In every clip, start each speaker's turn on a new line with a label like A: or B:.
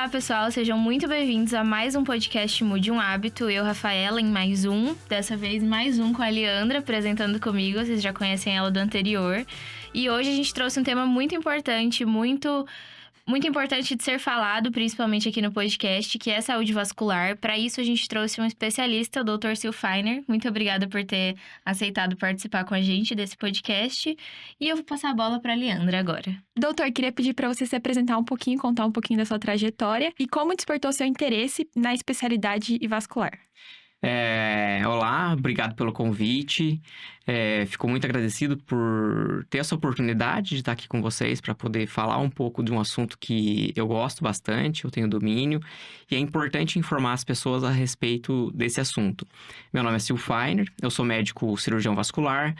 A: Olá, pessoal, sejam muito bem-vindos a mais um podcast Mude um Hábito. Eu, Rafaela, em mais um. Dessa vez, mais um com a Leandra apresentando comigo. Vocês já conhecem ela do anterior. E hoje a gente trouxe um tema muito importante, muito importante de ser falado, principalmente aqui no podcast, que é saúde vascular. Para isso, a gente trouxe um especialista, o Dr. Sil Feiner. Muito obrigada por ter aceitado participar com a gente desse podcast. E eu vou passar a bola para a Leandra agora.
B: Doutor, queria pedir para você se apresentar um pouquinho, contar um pouquinho da sua trajetória e como despertou seu interesse na especialidade vascular.
C: Olá, obrigado pelo convite. Fico muito agradecido por ter essa oportunidade de estar aqui com vocês para poder falar um pouco de um assunto que eu gosto bastante, eu tenho domínio, e é importante informar as pessoas a respeito desse assunto. Meu nome é Sil Feiner, eu sou médico cirurgião vascular,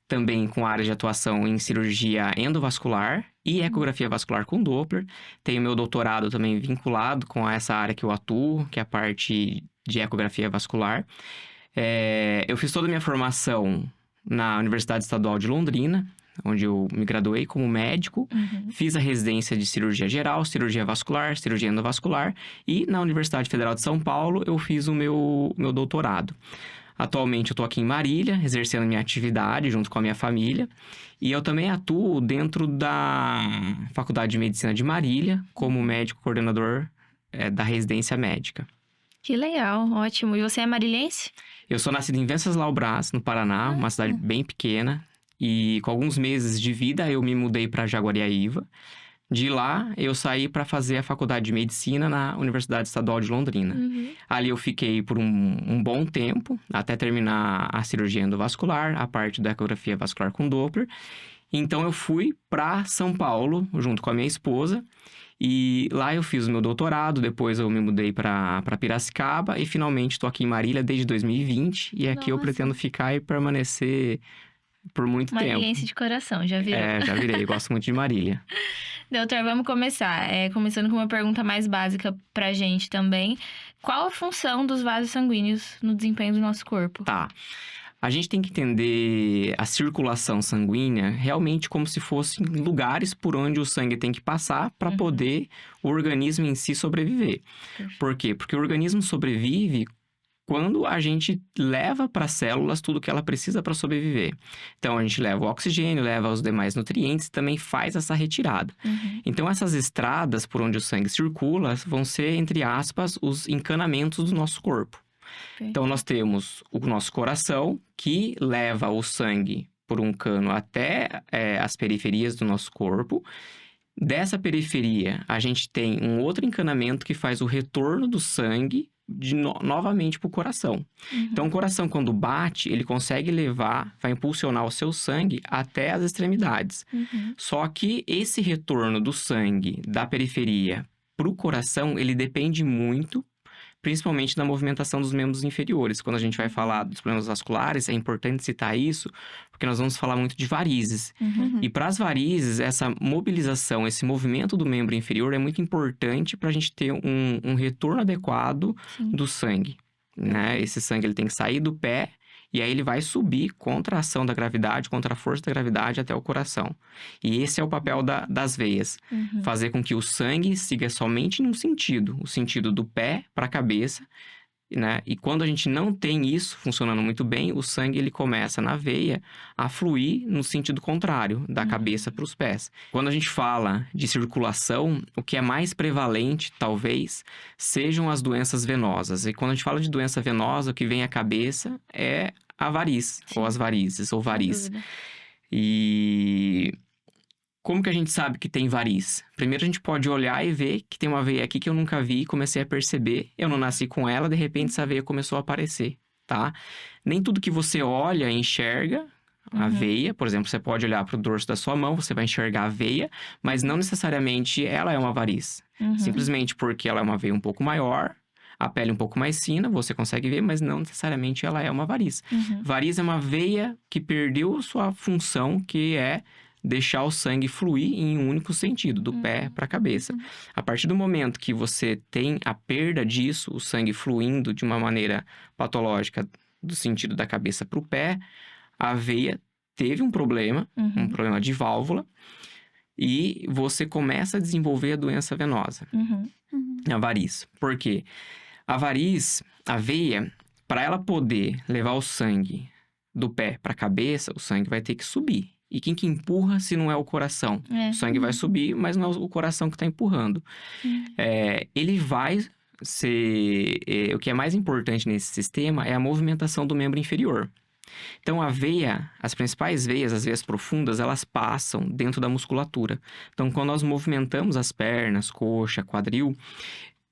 C: também com área de atuação em cirurgia endovascular e ecografia vascular com Doppler. Tenho meu doutorado também vinculado com essa área que eu atuo, que é a parte de ecografia vascular. Eu fiz toda a minha formação na Universidade Estadual de Londrina, onde eu me graduei como médico. Fiz a residência de cirurgia geral, cirurgia vascular, cirurgia endovascular. E na Universidade Federal de São Paulo, eu fiz o meu doutorado. Atualmente eu estou aqui em Marília, exercendo minha atividade junto com a minha família. E eu também atuo dentro da Faculdade de Medicina de Marília, como médico coordenador da residência médica.
A: Que legal, ótimo. E você é marilhense?
C: Eu sou nascido em Venceslau Braz, no Paraná, uma cidade bem pequena. E com alguns meses de vida, eu me mudei para Jaguariaíva. De lá, eu saí para fazer a faculdade de medicina na Universidade Estadual de Londrina. Ali eu fiquei por um bom tempo, até terminar a cirurgia endovascular, a parte da ecografia vascular com Doppler. Então, eu fui para São Paulo, junto com a minha esposa. E lá eu fiz o meu doutorado, depois eu me mudei para Piracicaba. E finalmente estou aqui em Marília desde 2020. E aqui eu pretendo ficar e permanecer por muito tempo.
A: Marilhense de coração, já virou.
C: Já virei, gosto muito de Marília.
A: Doutor, vamos começar. Começando com uma pergunta mais básica pra gente também. Qual a função dos vasos sanguíneos no desempenho do nosso corpo?
C: Tá. A gente tem que entender a circulação sanguínea realmente como se fossem lugares por onde o sangue tem que passar para poder o organismo em si sobreviver. Por quê? Porque o organismo sobrevive quando a gente leva para as células tudo que ela precisa para sobreviver. Então, a gente leva o oxigênio, leva os demais nutrientes e também faz essa retirada. Então, essas estradas por onde o sangue circula vão ser, entre aspas, os encanamentos do nosso corpo. Então, nós temos o nosso coração, que leva o sangue por um cano até as periferias do nosso corpo. Dessa periferia, a gente tem um outro encanamento que faz o retorno do sangue novamente para o coração. Então, o coração, quando bate, ele consegue vai impulsionar o seu sangue até as extremidades. Só que esse retorno do sangue da periferia para o coração, ele depende muito, principalmente da movimentação dos membros inferiores. Quando a gente vai falar dos problemas vasculares, é importante citar isso, porque nós vamos falar muito de varizes. E para as varizes, essa mobilização, esse movimento do membro inferior é muito importante para a gente ter um retorno adequado do sangue, né? Esse sangue ele tem que sair do pé e aí ele vai subir contra a ação da gravidade, contra a força da gravidade até o coração. E esse é o papel das veias. Fazer com que o sangue siga somente num sentido, o sentido do pé para a cabeça, né? E quando a gente não tem isso funcionando muito bem, o sangue ele começa na veia a fluir no sentido contrário, da cabeça para os pés. Quando a gente fala de circulação, o que é mais prevalente, talvez, sejam as doenças venosas. E quando a gente fala de doença venosa, o que vem à cabeça é a variz, ou as varizes, ou variz. E como que a gente sabe que tem variz? Primeiro a gente pode olhar e ver que tem uma veia aqui que eu nunca vi e comecei a perceber. Eu não nasci com ela, de repente essa veia começou a aparecer, tá? Nem tudo que você olha enxerga a veia. Por exemplo, você pode olhar para o dorso da sua mão, você vai enxergar a veia, mas não necessariamente ela é uma variz. Simplesmente porque ela é uma veia um pouco maior, a pele um pouco mais fina, você consegue ver, mas não necessariamente ela é uma variz. Variz é uma veia que perdeu sua função, que é deixar o sangue fluir em um único sentido, do pé para a cabeça. A partir do momento que você tem a perda disso, o sangue fluindo de uma maneira patológica do sentido da cabeça para o pé, a veia teve um problema de válvula, e você começa a desenvolver a doença venosa, a variz. Por quê? A variz, a veia, para ela poder levar o sangue do pé para a cabeça, o sangue vai ter que subir. E quem que empurra se não é o coração? O sangue vai subir, mas não é o coração que está empurrando. Ele vai ser... o que é mais importante nesse sistema é a movimentação do membro inferior. Então, a veia, as principais veias, as veias profundas, elas passam dentro da musculatura. Então, quando nós movimentamos as pernas, coxa, quadril,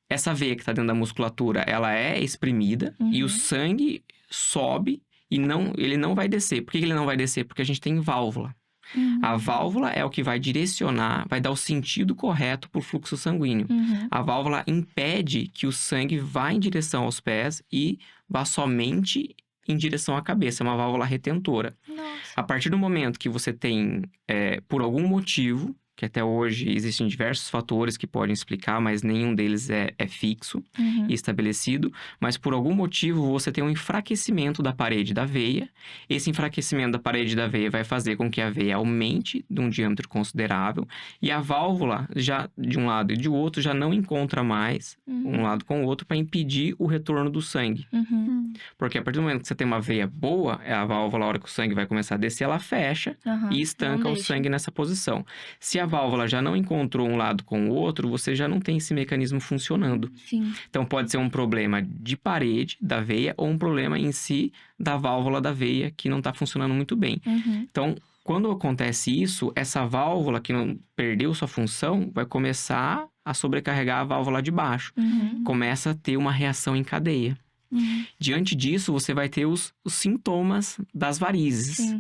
C: essa veia que está dentro da musculatura, ela é exprimida e o sangue sobe e ele não vai descer. Por que ele não vai descer? Porque a gente tem válvula. A válvula é o que vai direcionar, vai dar o sentido correto para o fluxo sanguíneo. A válvula impede que o sangue vá em direção aos pés e vá somente em direção à cabeça. É uma válvula retentora.
A: Nossa.
C: A partir do momento que você tem, por algum motivo, que até hoje existem diversos fatores que podem explicar, mas nenhum deles é fixo e estabelecido. Mas por algum motivo você tem um enfraquecimento da parede da veia. Esse enfraquecimento da parede da veia vai fazer com que a veia aumente de um diâmetro considerável e a válvula, já de um lado e de outro, já não encontra mais um lado com o outro para impedir o retorno do sangue. Porque a partir do momento que você tem uma veia boa, a válvula, a hora que o sangue vai começar a descer, ela fecha e estanca o sangue nessa posição. Se a válvula já não encontrou um lado com o outro, você já não tem esse mecanismo funcionando.
A: Sim.
C: Então, pode ser um problema de parede da veia ou um problema em si da válvula da veia que não está funcionando muito bem. Então, quando acontece isso, essa válvula que não perdeu sua função vai começar a sobrecarregar a válvula de baixo. Começa a ter uma reação em cadeia. Diante disso, você vai ter os sintomas das varizes,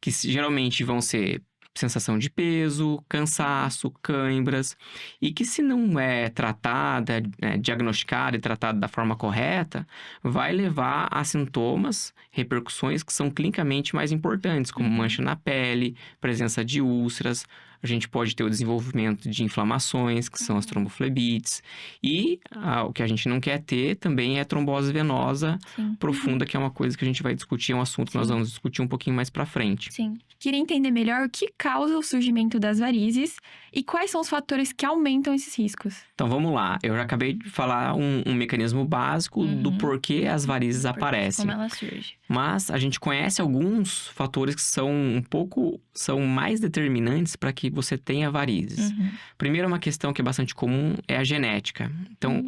C: que geralmente vão ser sensação de peso, cansaço, cãibras, e que se não é tratada, diagnosticada e tratada da forma correta, vai levar a sintomas, repercussões que são clinicamente mais importantes, como mancha na pele, presença de úlceras. A gente pode ter o desenvolvimento de inflamações, que são as tromboflebites. E o que a gente não quer ter também é trombose venosa profunda, que é uma coisa que a gente vai discutir, é um assunto que nós vamos discutir um pouquinho mais pra frente.
A: Sim.
B: Queria entender melhor o que causa o surgimento das varizes e quais são os fatores que aumentam esses riscos.
C: Então, vamos lá. Eu já acabei de falar um mecanismo básico do porquê as varizes aparecem.
A: Como ela surge.
C: Mas a gente conhece alguns fatores que são mais determinantes para que você tenha varizes. Primeiro, uma questão que é bastante comum é a genética. Então,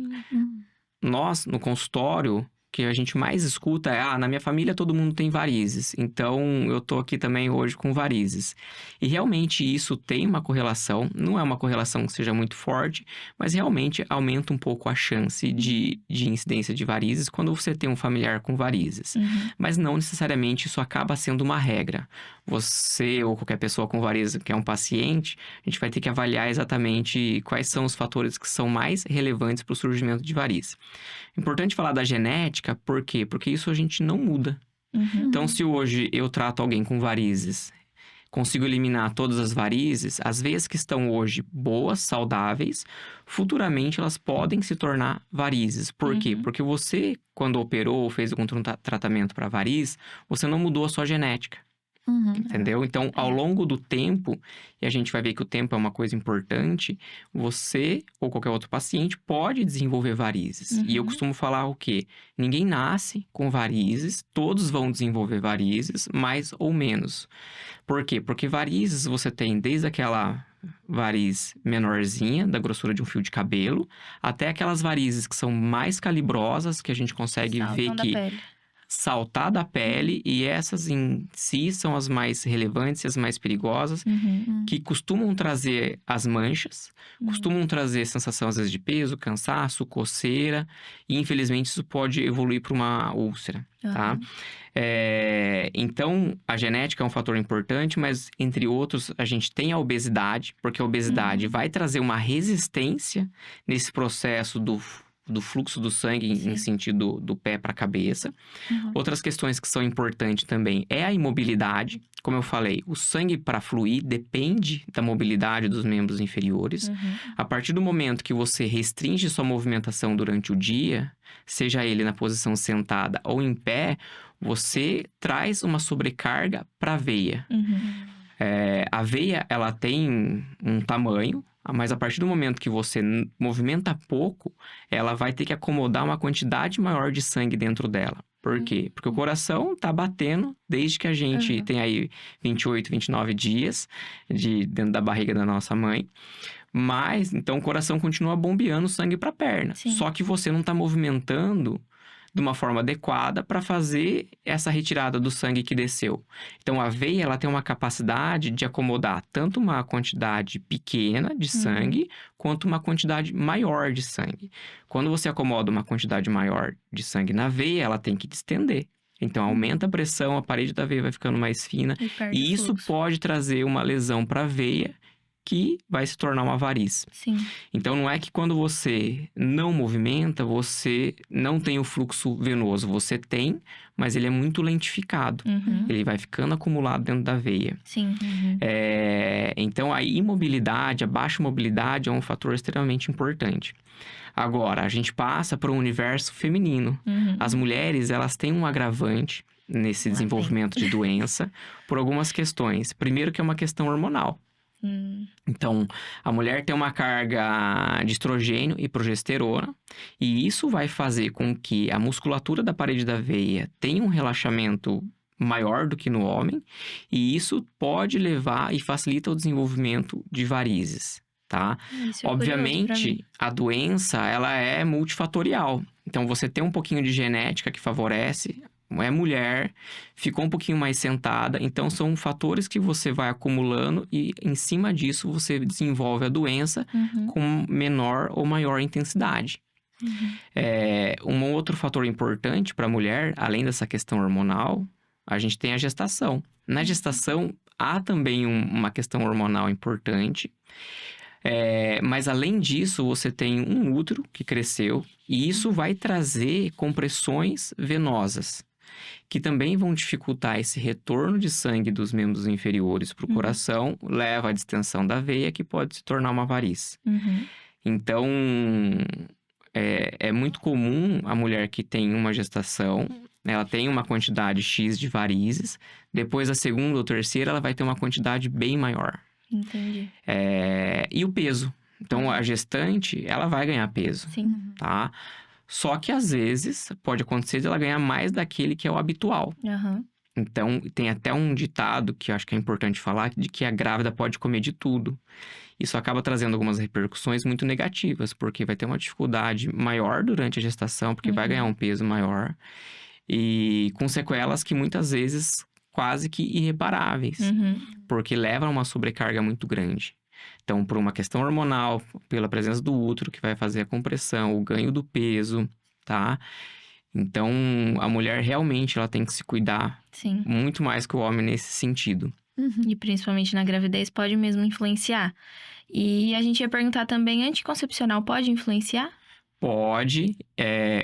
C: nós, no consultório, que a gente mais escuta é, na minha família todo mundo tem varizes, então eu tô aqui também hoje com varizes. E realmente isso tem uma correlação, não é uma correlação que seja muito forte, mas realmente aumenta um pouco a chance de incidência de varizes quando você tem um familiar com varizes. Mas não necessariamente isso acaba sendo uma regra. Você ou qualquer pessoa com varizes que é um paciente, a gente vai ter que avaliar exatamente quais são os fatores que são mais relevantes para o surgimento de varizes. Importante falar da genética, por quê? Porque isso a gente não muda. Então, se hoje eu trato alguém com varizes, consigo eliminar todas as varizes, as veias que estão hoje boas, saudáveis, futuramente elas podem se tornar varizes. Por quê? Porque você, quando operou ou fez algum tratamento para variz, você não mudou a sua genética. Entendeu? Então, ao longo do tempo, e a gente vai ver que o tempo é uma coisa importante, você ou qualquer outro paciente pode desenvolver varizes. E eu costumo falar o quê? Ninguém nasce com varizes, todos vão desenvolver varizes, mais ou menos. Por quê? Porque varizes você tem desde aquela variz menorzinha, da grossura de um fio de cabelo, até aquelas varizes que são mais calibrosas, que a gente consegue ver que saltar da pele, e essas em si são as mais relevantes e as mais perigosas, que costumam trazer as manchas, costumam trazer sensação às vezes de peso, cansaço, coceira, e infelizmente isso pode evoluir para uma úlcera, tá? Então, a genética é um fator importante, mas entre outros, a gente tem a obesidade, porque a obesidade vai trazer uma resistência nesse processo do fluxo do sangue em sentido do pé para a cabeça. Outras questões que são importantes também é a imobilidade. Como eu falei, o sangue para fluir depende da mobilidade dos membros inferiores. A partir do momento que você restringe sua movimentação durante o dia, seja ele na posição sentada ou em pé, você traz uma sobrecarga para a veia. A veia, ela tem um tamanho, mas a partir do momento que você movimenta pouco, ela vai ter que acomodar uma quantidade maior de sangue dentro dela. Por quê? Porque o coração tá batendo desde que a gente tem aí 28, 29 dias dentro da barriga da nossa mãe. Mas, então, o coração continua bombeando sangue para a perna.
A: Sim.
C: Só que você não está movimentando de uma forma adequada para fazer essa retirada do sangue que desceu. Então, a veia, ela tem uma capacidade de acomodar tanto uma quantidade pequena de sangue, quanto uma quantidade maior de sangue. Quando você acomoda uma quantidade maior de sangue na veia, ela tem que distender. Então, aumenta a pressão, a parede da veia vai ficando mais fina. E isso
A: fluxo.
C: pode trazer uma lesão para a veia, que vai se tornar uma variz.
A: Sim.
C: Então, não é que quando você não movimenta, você não tem o fluxo venoso. Você tem, mas ele é muito lentificado. Ele vai ficando acumulado dentro da veia.
A: Sim.
C: Então, a imobilidade, a baixa mobilidade é um fator extremamente importante. Agora, a gente passa para o universo feminino. As mulheres, elas têm um agravante nesse desenvolvimento de doença por algumas questões. Primeiro que é uma questão hormonal. Então, a mulher tem uma carga de estrogênio e progesterona, e isso vai fazer com que a musculatura da parede da veia tenha um relaxamento maior do que no homem, e isso pode levar e facilita o desenvolvimento de varizes, tá?
A: Isso é
C: Obviamente, a doença, ela é multifatorial. Então, você tem um pouquinho de genética que favorece. É mulher, ficou um pouquinho mais sentada. Então, são fatores que você vai acumulando e, em cima disso, você desenvolve a doença com menor ou maior intensidade. Um outro fator importante para a mulher, além dessa questão hormonal, a gente tem a gestação. Na gestação, há também uma questão hormonal importante. Mas, além disso, você tem um útero que cresceu e isso vai trazer compressões venosas, que também vão dificultar esse retorno de sangue dos membros inferiores para o coração, leva à distensão da veia, que pode se tornar uma variz. Então, é muito comum a mulher que tem uma gestação, ela tem uma quantidade X de varizes, depois a segunda ou terceira ela vai ter uma quantidade bem maior.
A: Entendi.
C: E o peso. Então, a gestante, ela vai ganhar peso,
A: Sim.
C: tá? Só que, às vezes, pode acontecer de ela ganhar mais daquele que é o habitual. Então, tem até um ditado que eu acho que é importante falar, de que a grávida pode comer de tudo. Isso acaba trazendo algumas repercussões muito negativas, porque vai ter uma dificuldade maior durante a gestação, porque vai ganhar um peso maior. E com sequelas que, muitas vezes, quase que irreparáveis, porque levam a uma sobrecarga muito grande. Então, por uma questão hormonal, pela presença do útero, que vai fazer a compressão, o ganho do peso, tá? Então, a mulher realmente ela tem que se cuidar muito mais que o homem nesse sentido.
A: E principalmente na gravidez pode mesmo influenciar. E a gente ia perguntar também, anticoncepcional pode influenciar?
C: Pode.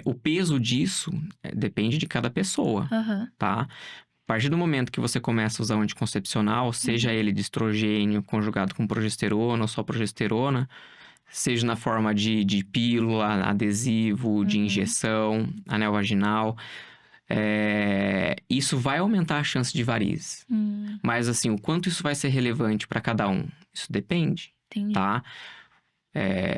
C: O peso disso depende de cada pessoa, tá? A partir do momento que você começa a usar o anticoncepcional, seja ele de estrogênio conjugado com progesterona ou só progesterona, seja na forma de pílula, adesivo, de injeção, anel vaginal, isso vai aumentar a chance de varizes. Mas, assim, o quanto isso vai ser relevante para cada um? Isso depende, tá?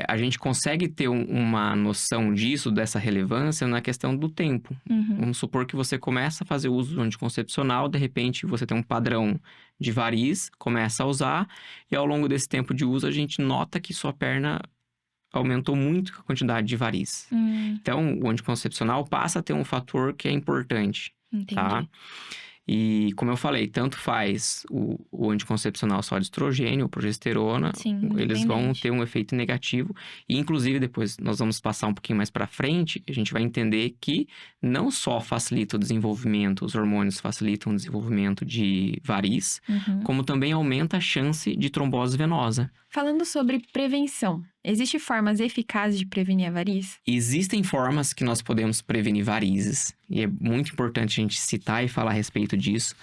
C: A gente consegue ter uma noção disso, dessa relevância, na questão do tempo. Vamos supor que você começa a fazer uso do anticoncepcional, de repente você tem um padrão de variz, começa a usar, e ao longo desse tempo de uso a gente nota que sua perna aumentou muito a quantidade de variz. Então, o anticoncepcional passa a ter um fator que é importante, tá? E, como eu falei, tanto faz o anticoncepcional só de estrogênio ou progesterona, eles vão ter um efeito negativo. E, inclusive, depois nós vamos passar um pouquinho mais para frente, a gente vai entender que não só facilita o desenvolvimento, os hormônios facilitam o desenvolvimento de variz, como também aumenta a chance de trombose venosa.
B: Falando sobre prevenção, existem formas eficazes de prevenir a variz?
C: Existem formas que nós podemos prevenir varizes, e é muito importante a gente citar e falar a respeito disso.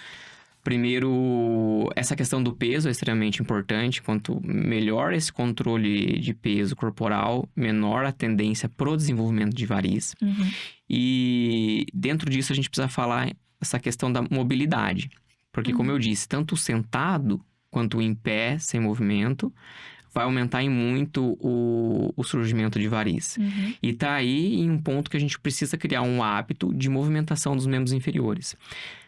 C: Primeiro, essa questão do peso é extremamente importante. Quanto melhor esse controle de peso corporal, menor a tendência para o desenvolvimento de variz. E dentro disso a gente precisa falar essa questão da mobilidade. Porque, como eu disse, tanto sentado quanto em pé, sem movimento, vai aumentar em muito o surgimento de varizes. E tá aí em um ponto que a gente precisa criar um hábito de movimentação dos membros inferiores.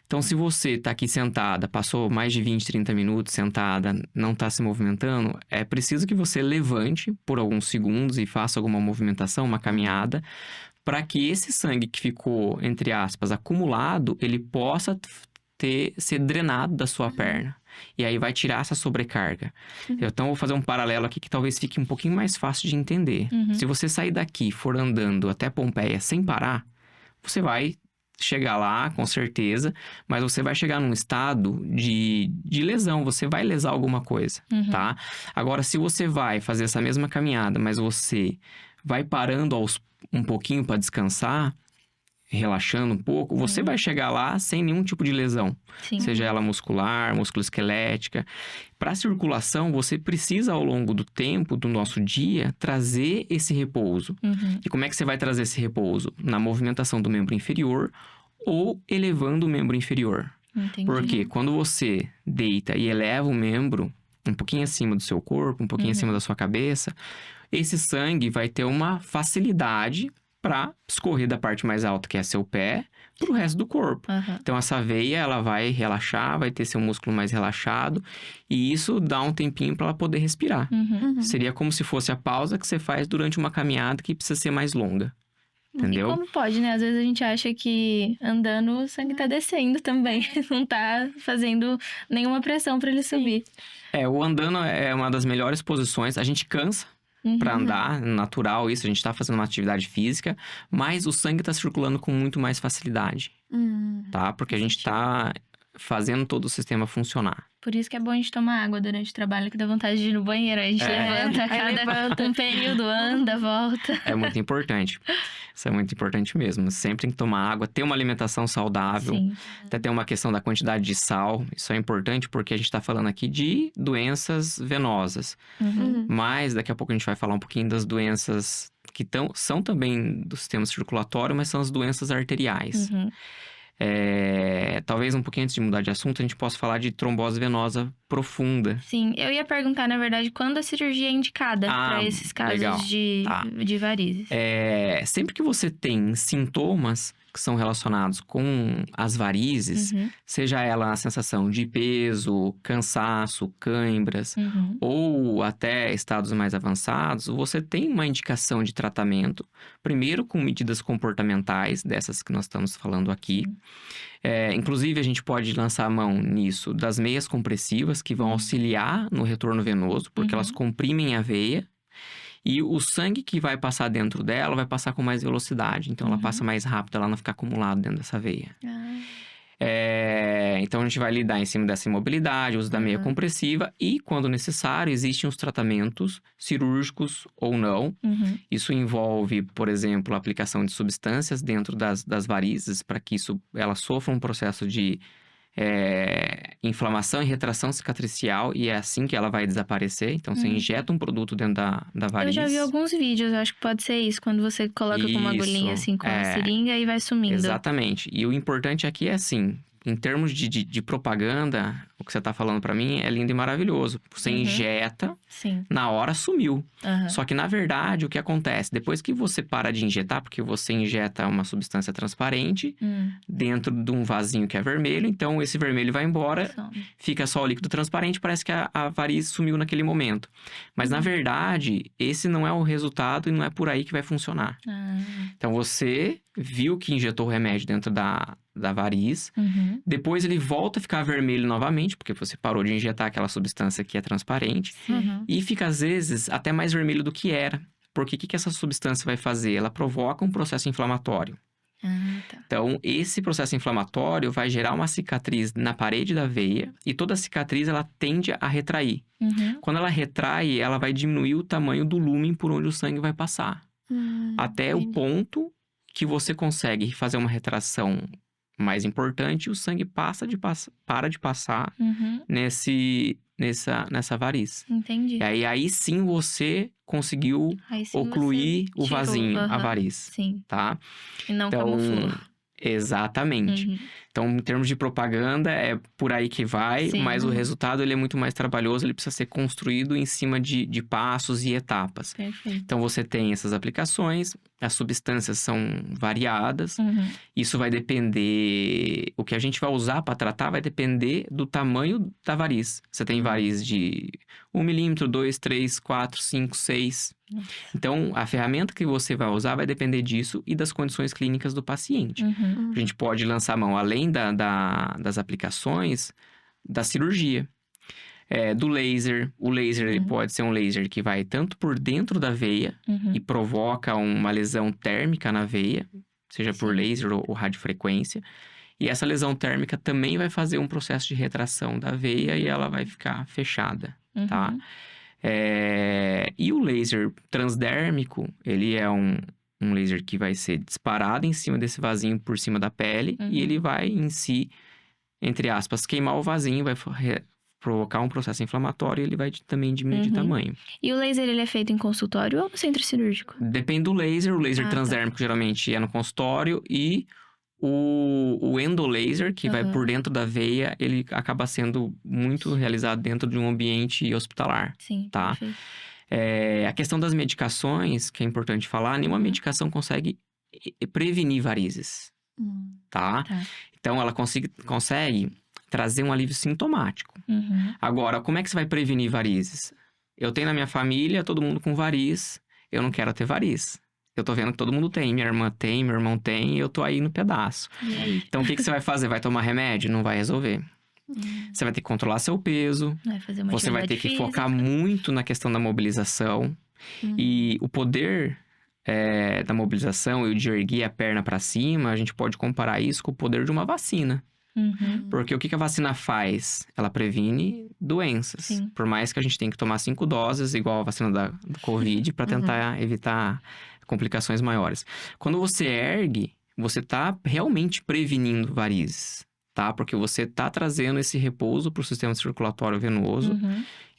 C: Então, se você tá aqui sentada, passou mais de 20, 30 minutos sentada, não tá se movimentando, é preciso que você levante por alguns segundos e faça alguma movimentação, uma caminhada, para que esse sangue que ficou, entre aspas, acumulado, ele possa ser drenado da sua perna. E aí vai tirar essa sobrecarga. Então, eu vou fazer um paralelo aqui que talvez fique um pouquinho mais fácil de entender. Se você sair daqui e for andando até Pompeia sem parar, você vai chegar lá, com certeza, mas você vai chegar num estado de lesão, você vai lesar alguma coisa, tá? Agora, se você vai fazer essa mesma caminhada, mas você vai parando um pouquinho para descansar, relaxando um pouco, você vai chegar lá sem nenhum tipo de lesão.
A: Sim.
C: Seja ela muscular, musculoesquelética. Para a circulação, você precisa, ao longo do tempo, do nosso dia, trazer esse repouso. E como é que você vai trazer esse repouso? Na movimentação do membro inferior ou elevando o membro inferior.
A: Entendi.
C: Porque quando você deita e eleva o membro um pouquinho acima do seu corpo, um pouquinho acima da sua cabeça, esse sangue vai ter uma facilidade para escorrer da parte mais alta, que é seu pé, para o resto do corpo. Então, essa veia, ela vai relaxar, vai ter seu músculo mais relaxado, e isso dá um tempinho para ela poder respirar. Seria como se fosse a pausa que você faz durante uma caminhada que precisa ser mais longa. Entendeu?
A: E como pode, né? Às vezes a gente acha que andando o sangue tá descendo também. Não tá fazendo nenhuma pressão para ele subir.
C: O andando é uma das melhores posições. A gente cansa para andar, natural isso. A gente tá fazendo uma atividade física, mas o sangue tá circulando com muito mais facilidade, tá? Porque a gente tá fazendo todo o sistema funcionar.
A: Por isso que é bom a gente tomar água durante o trabalho, que dá vontade de ir no banheiro. A gente levanta a cada um período, anda, volta.
C: É muito importante. Isso é muito importante mesmo. Sempre tem que tomar água, ter uma alimentação saudável.
A: Sim.
C: Até tem uma questão da quantidade de sal. Isso é importante porque a gente está falando aqui de doenças venosas. Mas daqui a pouco a gente vai falar um pouquinho das doenças que são também do sistema circulatório, mas são as doenças arteriais. Talvez um pouquinho antes de mudar de assunto, a gente possa falar de trombose venosa profunda.
A: Sim, eu ia perguntar, na verdade, quando a cirurgia é indicada para esses casos
C: legal.
A: de varizes.
C: Sempre que você tem sintomas que são relacionados com as varizes, seja ela a sensação de peso, cansaço, cãibras, ou até estados mais avançados, você tem uma indicação de tratamento, primeiro com medidas comportamentais, dessas que nós estamos falando aqui. Inclusive, a gente pode lançar a mão nisso das meias compressivas, que vão auxiliar no retorno venoso, porque elas comprimem a veia. E o sangue que vai passar dentro dela vai passar com mais velocidade. Então, ela passa mais rápido, ela não fica acumulada dentro dessa veia. Então, a gente vai lidar em cima dessa imobilidade, uso da meia compressiva. E, quando necessário, existem os tratamentos cirúrgicos ou não. Isso envolve, por exemplo, a aplicação de substâncias dentro das varizes, para que ela sofra um processo de inflamação e retração cicatricial, e é assim que ela vai desaparecer. Então, você injeta um produto dentro da variz.
A: Eu já vi alguns vídeos, acho que pode ser isso, quando você coloca com uma agulhinha assim, com a seringa e vai sumindo.
C: Exatamente. E o importante aqui é assim, em termos de propaganda, o que você tá falando pra mim é lindo e maravilhoso. Você injeta, na hora sumiu. Só que, na verdade, o que acontece? Depois que você para de injetar, porque você injeta uma substância transparente dentro de um vasinho que é vermelho, então esse vermelho vai embora, fica só o líquido transparente, parece que a variz sumiu naquele momento. Mas, na verdade, esse não é o resultado e não é por aí que vai funcionar. Então, você viu que injetou o remédio dentro da variz, depois ele volta a ficar vermelho novamente, porque você parou de injetar aquela substância que é transparente, e fica, às vezes, até mais vermelho do que era. Porque o que essa substância vai fazer? Ela provoca um processo inflamatório. Então, esse processo inflamatório vai gerar uma cicatriz na parede da veia, e toda cicatriz, ela tende a retrair. Quando ela retrai, ela vai diminuir o tamanho do lumen por onde o sangue vai passar. Até o ponto que você consegue fazer uma retração mais importante, o sangue para de passar nessa variz.
A: Entendi.
C: E aí sim você conseguiu ocluir o vasinho, a variz.
A: Sim.
C: Tá?
A: E não
C: então,
A: camuflou.
C: Exatamente. Então, em termos de propaganda, é por aí que vai,
A: Sim.
C: mas o resultado ele é muito mais trabalhoso, ele precisa ser construído em cima de passos e etapas.
A: Perfeito.
C: Então, você tem essas aplicações, as substâncias são variadas, isso vai depender... O que a gente vai usar para tratar vai depender do tamanho da variz. Você tem variz de 1 milímetro, 2, 3, 4, 5, 6... Então, a ferramenta que você vai usar vai depender disso e das condições clínicas do paciente. A gente pode lançar mão, além das aplicações, da cirurgia. Do laser. O laser ele pode ser um laser que vai tanto por dentro da veia e provoca uma lesão térmica na veia, seja por laser ou radiofrequência. E essa lesão térmica também vai fazer um processo de retração da veia e ela vai ficar fechada, tá? E o laser transdérmico, ele é um laser que vai ser disparado em cima desse vasinho por cima da pele e ele vai em si, entre aspas, queimar o vasinho, vai provocar um processo inflamatório e ele vai também diminuir de tamanho.
A: E o laser, ele é feito em consultório ou no centro cirúrgico?
C: Depende do laser. O laser transdérmico geralmente é no consultório e o endolaser, que vai por dentro da veia, ele acaba sendo muito realizado dentro de um ambiente hospitalar.
A: Sim,
C: tá?
A: perfeito.
C: A questão das medicações, que é importante falar, nenhuma medicação consegue prevenir varizes, tá? Então, ela consegue trazer um alívio sintomático. Agora, como é que você vai prevenir varizes? Eu tenho na minha família todo mundo com variz, eu não quero ter variz. Eu tô vendo que todo mundo tem, minha irmã tem, meu irmão tem, e eu tô aí no pedaço.
A: E aí?
C: Então, o que você vai fazer? Vai tomar remédio? Não vai resolver. Você vai ter que controlar seu peso.
A: Vai fazer uma
C: Você vai ter que focar muito na questão da mobilização. E o poder da mobilização e o de erguer a perna para cima, a gente pode comparar isso com o poder de uma vacina. Porque o que a vacina faz? Ela previne doenças.
A: Sim.
C: Por mais que a gente tenha que tomar 5 doses, igual a vacina do Covid, para tentar evitar complicações maiores. Quando você ergue, você tá realmente prevenindo varizes, tá? Porque você tá trazendo esse repouso para o sistema circulatório venoso.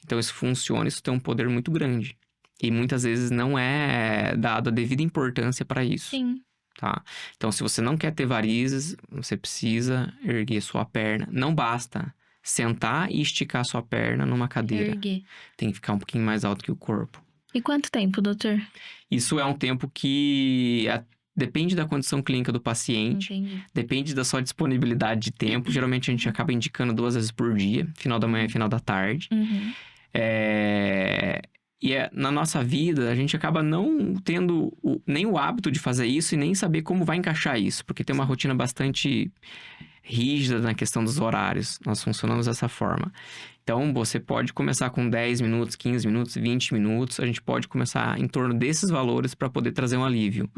C: Então, isso funciona, isso tem um poder muito grande. E muitas vezes não é dada a devida importância para isso.
A: Sim.
C: Tá? Então, se você não quer ter varizes, você precisa erguer sua perna. Não basta sentar e esticar sua perna numa cadeira.
A: Erguer.
C: Tem que ficar um pouquinho mais alto que o corpo.
A: E quanto tempo, doutor?
C: Isso é um tempo que depende da condição clínica do paciente.
A: Entendi.
C: Depende da sua disponibilidade de tempo. Geralmente, a gente acaba indicando 2 vezes por dia. Final da manhã e final da tarde. Na nossa vida, a gente acaba não tendo nem o hábito de fazer isso e nem saber como vai encaixar isso. Porque tem uma rotina bastante rígida na questão dos horários. Nós funcionamos dessa forma. Então, você pode começar com 10 minutos, 15 minutos, 20 minutos. A gente pode começar em torno desses valores para poder trazer um alívio.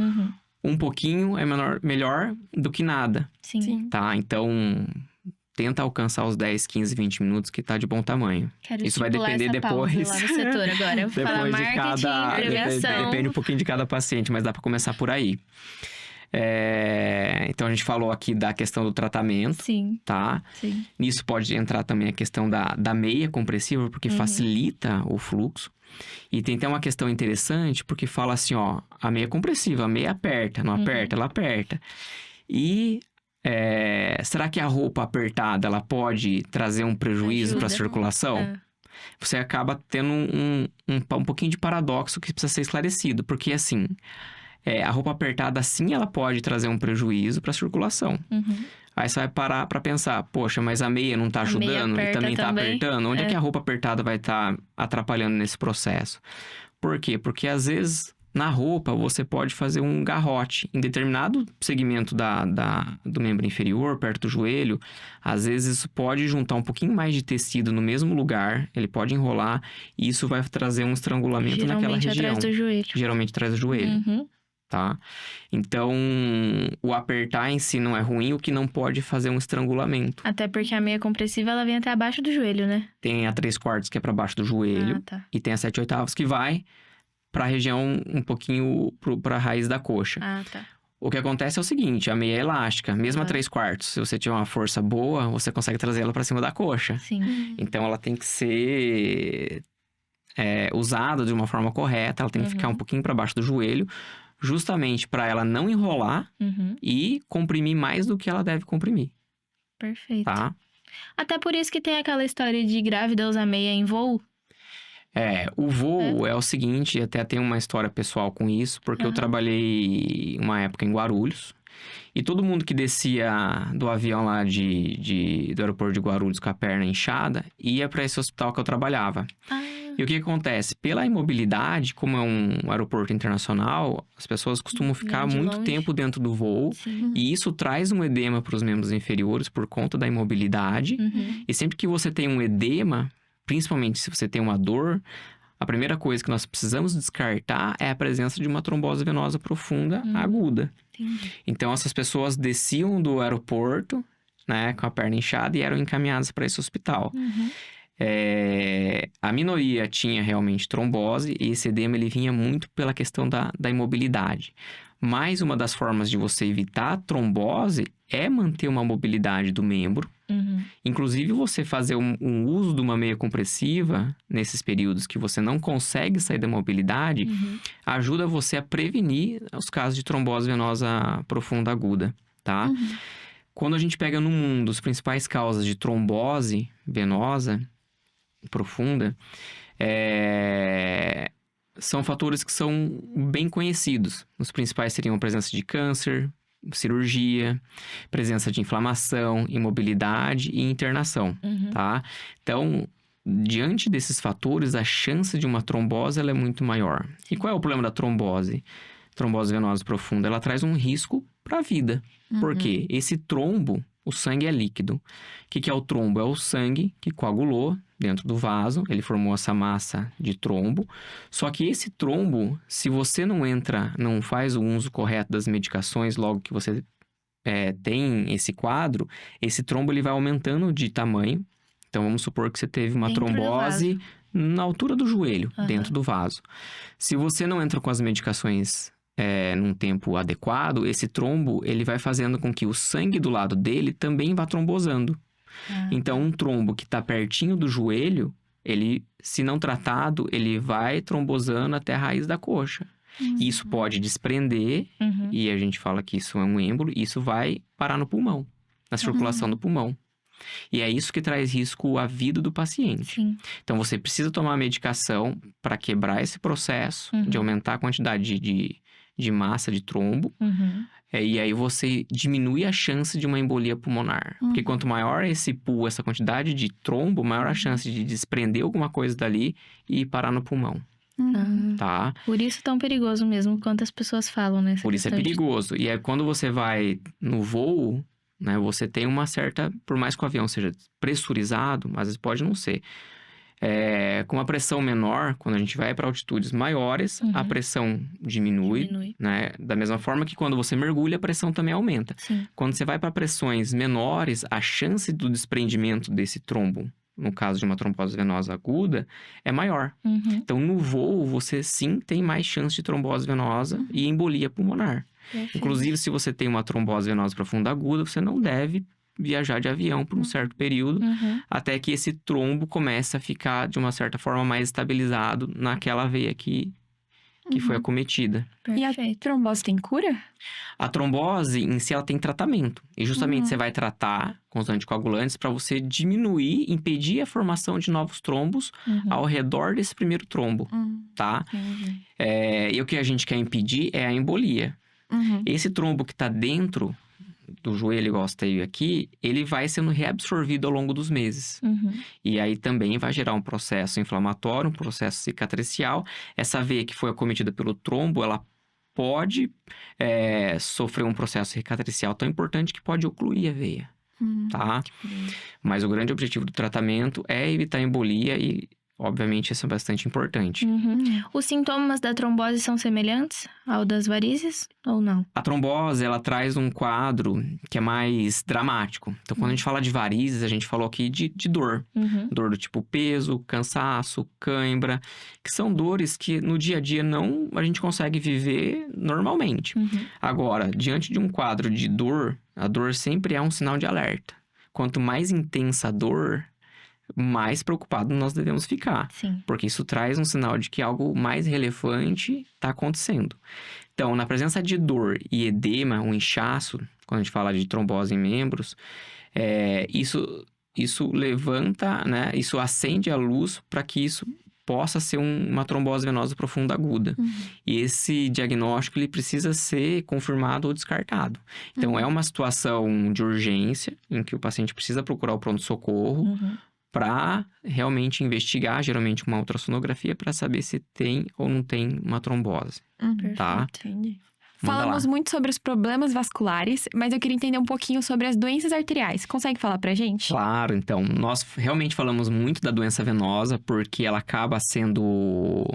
C: Um pouquinho é melhor do que nada.
A: Sim.
C: Tá? Então, tenta alcançar os 10, 15, 20 minutos que tá de bom tamanho.
A: Quero
C: Isso vai
A: estipular
C: depender
A: essa pausa
C: depois.
A: lá no setor agora. Eu vou falar
C: Depois de
A: marketing, abreviação.
C: Depende um pouquinho de cada paciente, mas dá para começar por aí. Então, a gente falou aqui da questão do tratamento,
A: Sim.
C: tá?
A: Sim.
C: Nisso pode entrar também a questão da meia compressiva, porque facilita o fluxo. E tem até uma questão interessante, porque fala assim, ó, a meia compressiva, a meia aperta, não aperta, ela aperta. E será que a roupa apertada, ela pode trazer um prejuízo para a circulação? Você acaba tendo um pouquinho de paradoxo que precisa ser esclarecido, porque assim... a roupa apertada, sim, ela pode trazer um prejuízo para a circulação. Aí você vai parar para pensar, poxa, mas a meia não tá ajudando e também tá apertando? Onde é que a roupa apertada vai estar atrapalhando nesse processo? Por quê? Porque às vezes, na roupa, você pode fazer um garrote. Em determinado segmento do membro inferior, perto do joelho, às vezes isso pode juntar um pouquinho mais de tecido no mesmo lugar, ele pode enrolar, e isso vai trazer um estrangulamento naquela região.
A: Geralmente atrás do joelho.
C: Geralmente atrás do joelho. Tá? Então, o apertar em si não é ruim, o que não pode fazer um estrangulamento.
A: Até porque a meia compressiva, ela vem até abaixo do joelho, né?
C: Tem a 3/4 que é para baixo do joelho.
A: Tá.
C: E tem a 7/8 que vai para a região um pouquinho para a raiz da coxa.
A: Tá.
C: O que acontece é o seguinte, a meia é elástica. Mesmo a 3/4, se você tiver uma força boa, você consegue trazer ela para cima da coxa.
A: Sim.
C: Então, ela tem que ser usada de uma forma correta. Ela tem que ficar um pouquinho para baixo do joelho. justamente para ela não enrolar e comprimir mais do que ela deve comprimir,
A: Perfeito.
C: tá?
A: Até por isso que tem aquela história de grávida usar meia em voo.
C: O voo é o seguinte, até tem uma história pessoal com isso, porque eu trabalhei uma época em Guarulhos, e todo mundo que descia do avião lá do aeroporto de Guarulhos com a perna inchada, ia para esse hospital que eu trabalhava. E o que acontece? Pela imobilidade, como é um aeroporto internacional, as pessoas costumam ficar
A: de
C: muito
A: longe.
C: tempo dentro do voo, e isso traz um edema para os membros inferiores por conta da imobilidade. E sempre que você tem um edema, principalmente se você tem uma dor, a primeira coisa que nós precisamos descartar é a presença de uma trombose venosa profunda aguda.
A: Entendi.
C: Então, essas pessoas desciam do aeroporto, né, com a perna inchada e eram encaminhadas para esse hospital. A minoria tinha realmente trombose e esse edema ele vinha muito pela questão da imobilidade. Mas uma das formas de você evitar a trombose é manter uma mobilidade do membro. Inclusive, você fazer um uso de uma meia compressiva nesses períodos que você não consegue sair da mobilidade, ajuda você a prevenir os casos de trombose venosa profunda aguda, tá? Quando a gente pega no mundo as principais causas de trombose venosa profunda, são fatores que são bem conhecidos. Os principais seriam a presença de câncer, cirurgia, presença de inflamação, imobilidade e internação, tá? Então, diante desses fatores, a chance de uma trombose ela é muito maior. E qual é o problema da trombose? Trombose venosa profunda, ela traz um risco para a vida. Por quê? Esse trombo, o sangue é líquido. O que é o trombo? É o sangue que coagulou dentro do vaso, ele formou essa massa de trombo. Só que esse trombo, se você não faz o uso correto das medicações logo que você tem esse quadro, esse trombo ele vai aumentando de tamanho. Então, vamos supor que você teve uma
A: Dentro do
C: trombose na altura do joelho, dentro do vaso. Se você não entra com as medicações num tempo adequado, esse trombo ele vai fazendo com que o sangue do lado dele também vá trombosando. Então, um trombo que está pertinho do joelho, ele, se não tratado, ele vai trombosando até a raiz da coxa. Isso pode desprender, e a gente fala que isso é um êmbolo, e isso vai parar no pulmão, na circulação do pulmão. E é isso que traz risco à vida do paciente. Então, você precisa tomar medicação para quebrar esse processo de aumentar a quantidade de massa de trombo. E aí você diminui a chance de uma embolia pulmonar. Porque quanto maior esse pool, essa quantidade de trombo, maior a chance de desprender alguma coisa dali e parar no pulmão. Tá?
A: Por isso é tão perigoso mesmo, quanto as pessoas falam, né?
C: Por isso é perigoso. E aí quando você vai no voo, né, você tem uma certa... Por mais que o avião seja pressurizado, às vezes pode não ser. Com uma pressão menor, quando a gente vai para altitudes maiores, a pressão diminui. Né? Da mesma forma que quando você mergulha, a pressão também aumenta. Quando você vai para pressões menores, a chance do desprendimento desse trombo, no caso de uma trombose venosa aguda, é maior. Então, no voo, você sim tem mais chance de trombose venosa e embolia pulmonar. Inclusive, se você tem uma trombose venosa profunda aguda, você não deve viajar de avião por um certo período, até que esse trombo comece a ficar, de uma certa forma, mais estabilizado naquela veia que foi acometida.
B: E a trombose tem cura?
C: A trombose, em si, ela tem tratamento. E justamente você vai tratar com os anticoagulantes para você diminuir, impedir a formação de novos trombos ao redor desse primeiro trombo, tá? E o que a gente quer impedir é a embolia. Esse trombo que está dentro do joelho, igual você teve aqui, ele vai sendo reabsorvido ao longo dos meses. E aí também vai gerar um processo inflamatório, um processo cicatricial. Essa veia que foi acometida pelo trombo, ela pode sofrer um processo cicatricial tão importante que pode ocluir a veia, tá? Mas o grande objetivo do tratamento é evitar a embolia e, obviamente, isso é bastante importante.
A: Os sintomas da trombose são semelhantes ao das varizes ou não?
C: A trombose, ela traz um quadro que é mais dramático. Então, quando a gente fala de varizes, a gente falou aqui de dor. Dor do tipo peso, cansaço, cãibra, que são dores que no dia a dia a gente consegue viver normalmente. Agora, diante de um quadro de dor, a dor sempre é um sinal de alerta. Quanto mais intensa a dor, mais preocupados nós devemos ficar.
A: Sim.
C: Porque isso traz um sinal de que algo mais relevante está acontecendo. Então, na presença de dor e edema, um inchaço, quando a gente fala de trombose em membros, isso levanta, né? Isso acende a luz para que isso possa ser uma trombose venosa profunda aguda. E esse diagnóstico, ele precisa ser confirmado ou descartado. Então, é uma situação de urgência, em que o paciente precisa procurar o pronto-socorro para realmente investigar, geralmente uma ultrassonografia, para saber se tem ou não tem uma trombose, tá?
B: Entendi.
C: Manda
B: Falamos
C: lá.
B: muito sobre os problemas vasculares, mas eu queria entender um pouquinho sobre as doenças arteriais. Consegue falar pra gente?
C: Claro, então, nós realmente falamos muito da doença venosa, porque ela acaba sendo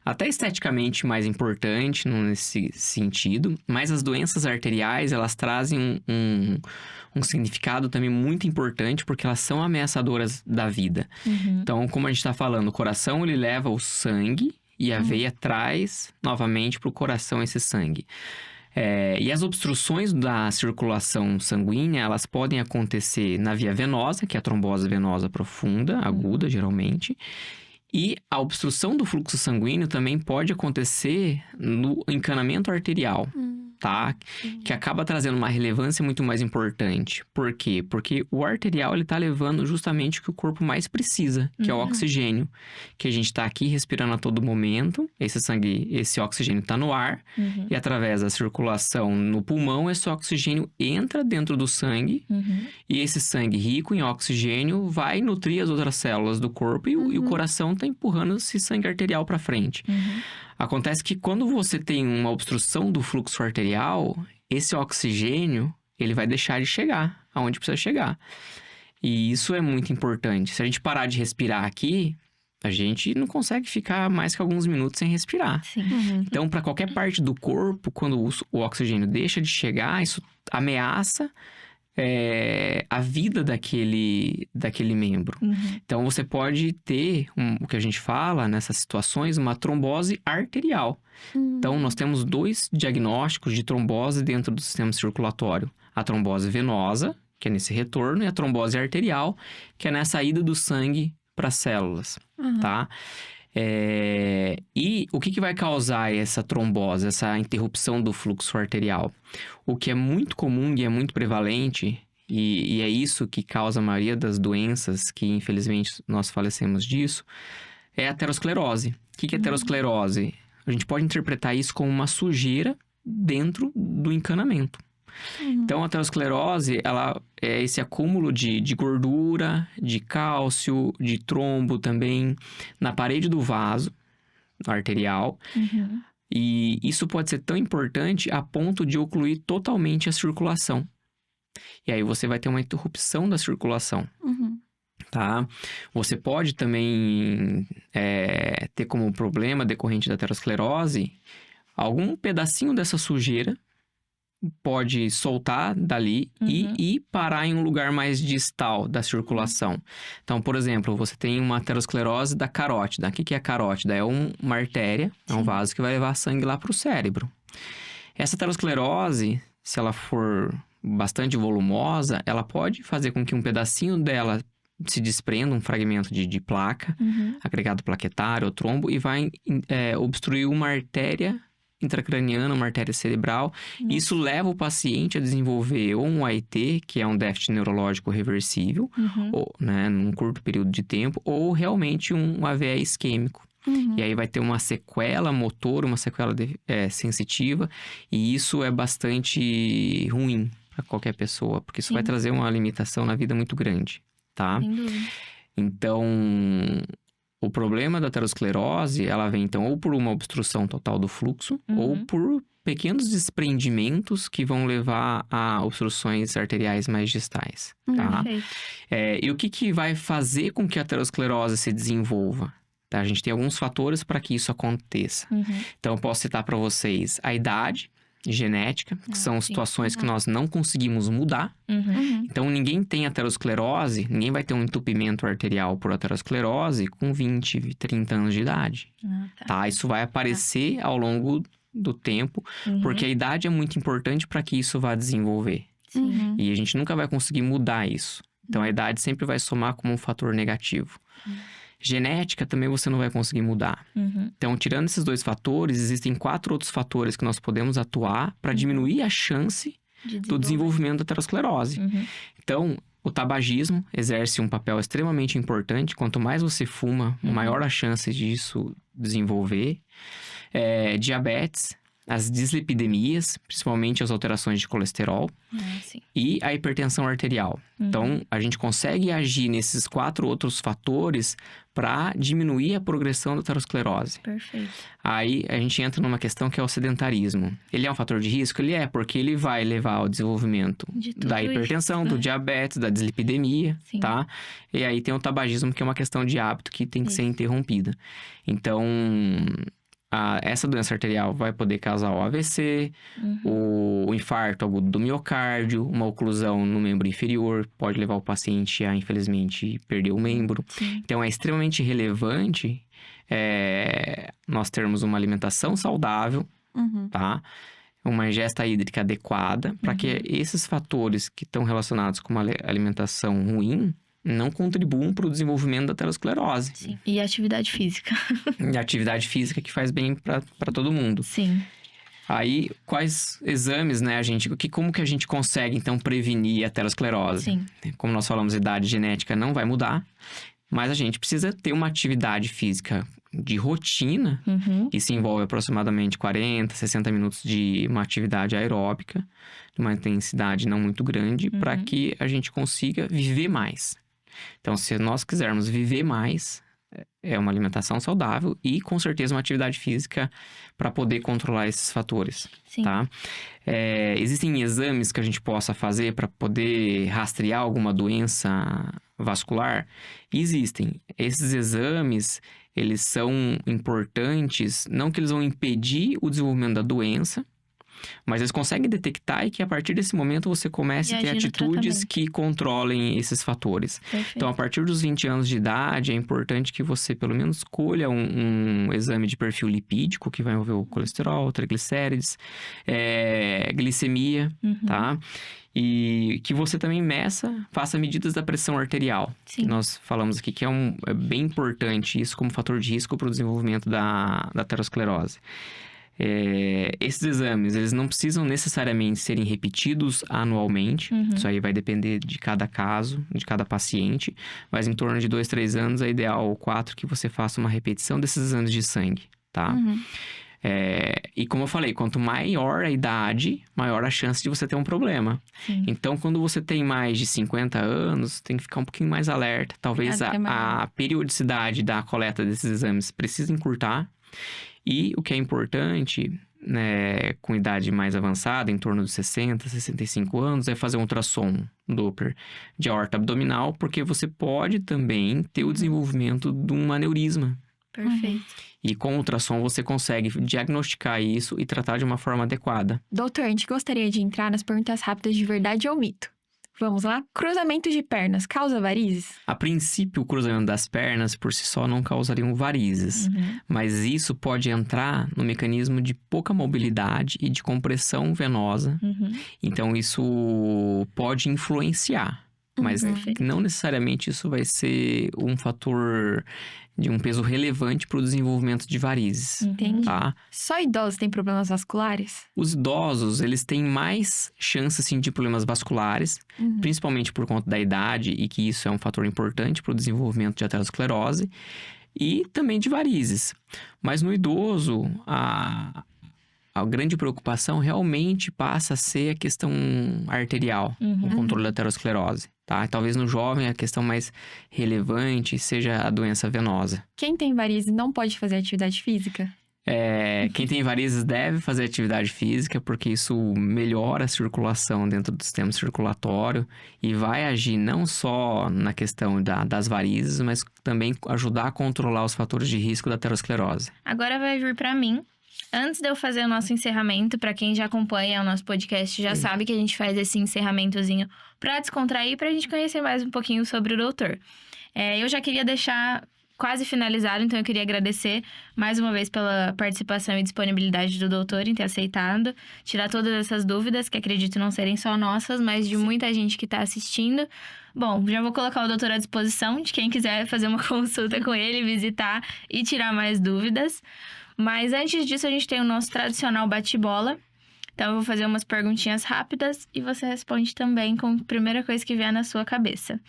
C: até esteticamente mais importante nesse sentido, mas as doenças arteriais, elas trazem um significado também muito importante, porque elas são ameaçadoras da vida. Então, como a gente está falando, o coração, ele leva o sangue e a veia traz novamente para o coração esse sangue. E as obstruções da circulação sanguínea, elas podem acontecer na via venosa, que é a trombose venosa profunda, aguda, geralmente. E a obstrução do fluxo sanguíneo também pode acontecer no encanamento arterial, tá? Que acaba trazendo uma relevância muito mais importante. Por quê? Porque o arterial, ele tá levando justamente o que o corpo mais precisa, que é o oxigênio. Que a gente tá aqui respirando a todo momento, esse oxigênio tá no ar, e através da circulação no pulmão, esse oxigênio entra dentro do sangue, e esse sangue rico em oxigênio vai nutrir as outras células do corpo, e o coração tá empurrando esse sangue arterial para frente. Acontece que quando você tem uma obstrução do fluxo arterial, esse oxigênio, ele vai deixar de chegar aonde precisa chegar. E isso é muito importante. Se a gente parar de respirar aqui, a gente não consegue ficar mais que alguns minutos sem respirar. Então, para qualquer parte do corpo, quando o oxigênio deixa de chegar, isso ameaça a vida daquele membro. Então, você pode ter, o que a gente fala nessas situações, uma trombose arterial. Então, nós temos 2 diagnósticos de trombose dentro do sistema circulatório. A trombose venosa, que é nesse retorno, e a trombose arterial, que é nessa ida do sangue para as células, tá? E o que vai causar essa trombose, essa interrupção do fluxo arterial? O que é muito comum e é muito prevalente, e é isso que causa a maioria das doenças, que infelizmente nós falecemos disso, é a aterosclerose. O que é aterosclerose? A gente pode interpretar isso como uma sujeira dentro do encanamento. Então, a aterosclerose, ela é esse acúmulo de gordura, de cálcio, de trombo também, na parede do vaso arterial. E isso pode ser tão importante a ponto de ocluir totalmente a circulação. E aí, você vai ter uma interrupção da circulação. Tá? Você pode também ter como problema decorrente da aterosclerose algum pedacinho dessa sujeira pode soltar dali e parar em um lugar mais distal da circulação. Então, por exemplo, você tem uma aterosclerose da carótida. O que é a carótida? É uma artéria, é um vaso que vai levar sangue lá para o cérebro. Essa aterosclerose, se ela for bastante volumosa, ela pode fazer com que um pedacinho dela se desprenda, um fragmento de placa, agregado plaquetário ou trombo, e vai obstruir uma artéria intracraniana, uma artéria cerebral. Isso leva o paciente a desenvolver ou um AIT, que é um déficit neurológico reversível, ou, né, num curto período de tempo, ou realmente um AVE isquêmico. E aí vai ter uma sequela motor, uma sequela sensitiva, e isso é bastante ruim para qualquer pessoa, porque isso vai trazer uma limitação na vida muito grande, tá?
A: Sem dúvida.
C: Então, o problema da aterosclerose, ela vem então ou por uma obstrução total do fluxo, ou por pequenos desprendimentos que vão levar a obstruções arteriais mais distais, tá?
A: Perfeito.
C: E o que vai fazer com que a aterosclerose se desenvolva? Tá? A gente tem alguns fatores para que isso aconteça. Então, eu posso citar para vocês a idade, genética, que são situações que nós não conseguimos mudar. Então, ninguém tem aterosclerose, ninguém vai ter um entupimento arterial por aterosclerose com 20, 30 anos de idade. Tá? Isso vai aparecer ao longo do tempo, porque a idade é muito importante para que isso vá desenvolver. E a gente nunca vai conseguir mudar isso. Então, a idade sempre vai somar como um fator negativo. Genética também você não vai conseguir mudar. Então, tirando esses 2 fatores, existem 4 outros fatores que nós podemos atuar para diminuir a chance do desenvolvimento da aterosclerose. Então, o tabagismo exerce um papel extremamente importante. Quanto mais você fuma, maior a chance disso desenvolver. Diabetes, as dislipidemias, principalmente as alterações de colesterol, e a hipertensão arterial. Então, a gente consegue agir nesses 4 outros fatores para diminuir a progressão da aterosclerose.
A: Perfeito.
C: Aí, a gente entra numa questão que é o sedentarismo. Ele é um fator de risco? Ele é, porque ele vai levar ao desenvolvimento da hipertensão, do diabetes, da dislipidemia, tá? E aí tem o tabagismo, que é uma questão de hábito que tem que ser interrompida. Então, essa doença arterial vai poder causar o AVC, o infarto agudo do miocárdio, uma oclusão no membro inferior, pode levar o paciente a, infelizmente, perder o membro. Então, é extremamente relevante nós termos uma alimentação saudável, tá? Uma ingesta hídrica adequada, para que esses fatores que estão relacionados com uma alimentação ruim não contribuam para o desenvolvimento da aterosclerose.
A: Sim. E atividade física.
C: E atividade física que faz bem para todo mundo.
A: Sim.
C: Aí, quais exames, né, como que a gente consegue, então, prevenir a aterosclerose?
A: Sim.
C: Como nós falamos, idade genética não vai mudar, mas a gente precisa ter uma atividade física de rotina, que se envolve aproximadamente 40, 60 minutos de uma atividade aeróbica, de uma intensidade não muito grande, para que a gente consiga viver mais. Então, se nós quisermos viver mais, é uma alimentação saudável e, com certeza, uma atividade física para poder controlar esses fatores, tá? Existem exames que a gente possa fazer para poder rastrear alguma doença vascular? Existem. Esses exames, eles são importantes, não que eles vão impedir o desenvolvimento da doença, mas eles conseguem detectar e que a partir desse momento você comece a ter atitudes que controlem esses fatores.
A: Perfeito.
C: Então, a partir dos 20 anos de idade, é importante que você pelo menos escolha um exame de perfil lipídico, que vai envolver o colesterol, triglicérides, glicemia, tá? E que você também faça medidas da pressão arterial.
A: Sim.
C: Nós falamos aqui que é bem importante isso como fator de risco para o desenvolvimento da aterosclerose. Esses exames, eles não precisam necessariamente serem repetidos anualmente. Isso aí vai depender de cada caso, de cada paciente. Mas em torno de 2, 3 anos, é ideal, ou 4, que você faça uma repetição desses exames de sangue, tá? E como eu falei, quanto maior a idade, maior a chance de você ter um problema.
A: Sim.
C: Então, quando você tem mais de 50 anos, tem que ficar um pouquinho mais alerta. Talvez a periodicidade da coleta desses exames precise encurtar. E o que é importante, né, com idade mais avançada, em torno de 60, 65 anos, é fazer um ultrassom Doppler de aorta abdominal, porque você pode também ter o desenvolvimento de um aneurisma.
A: Perfeito.
C: E com o ultrassom você consegue diagnosticar isso e tratar de uma forma adequada.
B: Doutor, a gente gostaria de entrar nas perguntas rápidas de verdade ou mito. Vamos lá? Cruzamento de pernas causa varizes?
C: A princípio, o cruzamento das pernas por si só não causariam varizes. Mas isso pode entrar no mecanismo de pouca mobilidade e de compressão venosa. Então, isso pode influenciar. Mas não necessariamente isso vai ser um fator de um peso relevante para o desenvolvimento de varizes.
B: Entendi.
C: Tá?
B: Só idosos têm problemas vasculares?
C: Os idosos, eles têm mais chance, assim, de problemas vasculares, principalmente por conta da idade, e que isso é um fator importante para o desenvolvimento de aterosclerose, e também de varizes. Mas no idoso, a grande preocupação realmente passa a ser a questão arterial, o controle da aterosclerose, tá? Talvez no jovem a questão mais relevante seja a doença venosa.
B: Quem tem varizes não pode fazer atividade física?
C: Quem tem varizes deve fazer atividade física, porque isso melhora a circulação dentro do sistema circulatório e vai agir não só na questão das varizes, mas também ajudar a controlar os fatores de risco da aterosclerose.
A: Agora vai vir para mim. Antes de eu fazer o nosso encerramento, para quem já acompanha o nosso podcast, já sabe que a gente faz esse encerramentozinho para descontrair, pra gente conhecer mais um pouquinho sobre o doutor. Eu já queria deixar quase finalizado, então eu queria agradecer mais uma vez pela participação e disponibilidade do doutor em ter aceitado, tirar todas essas dúvidas, que acredito não serem só nossas, mas de muita gente que está assistindo. Bom, já vou colocar o doutor à disposição de quem quiser fazer uma consulta com ele, visitar e tirar mais dúvidas. Mas antes disso, a gente tem o nosso tradicional bate-bola. Então, eu vou fazer umas perguntinhas rápidas e você responde também com a primeira coisa que vier na sua cabeça.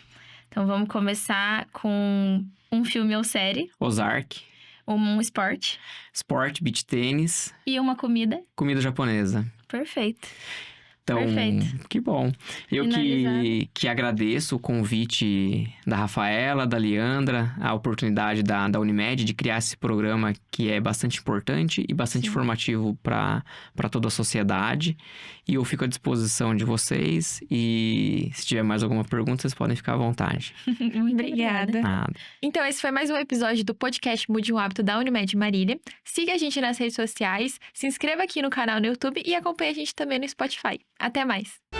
A: Então, vamos começar com um filme ou série.
C: Ozark.
A: Um esporte.
C: Esporte, beach tênis.
A: E uma comida.
C: Comida japonesa.
A: Perfeito.
C: Então,
A: Perfeito.
C: que bom. Eu que agradeço o convite da Rafaela, da Leandra, a oportunidade da Unimed de criar esse programa que é bastante importante e bastante informativo para toda a sociedade. E eu fico à disposição de vocês e se tiver mais alguma pergunta, vocês podem ficar à vontade.
B: Muito obrigada.
C: Nada.
B: Então, esse foi mais um episódio do podcast Mude um Hábito da Unimed Marília. Siga a gente nas redes sociais, se inscreva aqui no canal no YouTube e acompanhe a gente também no Spotify. Até mais!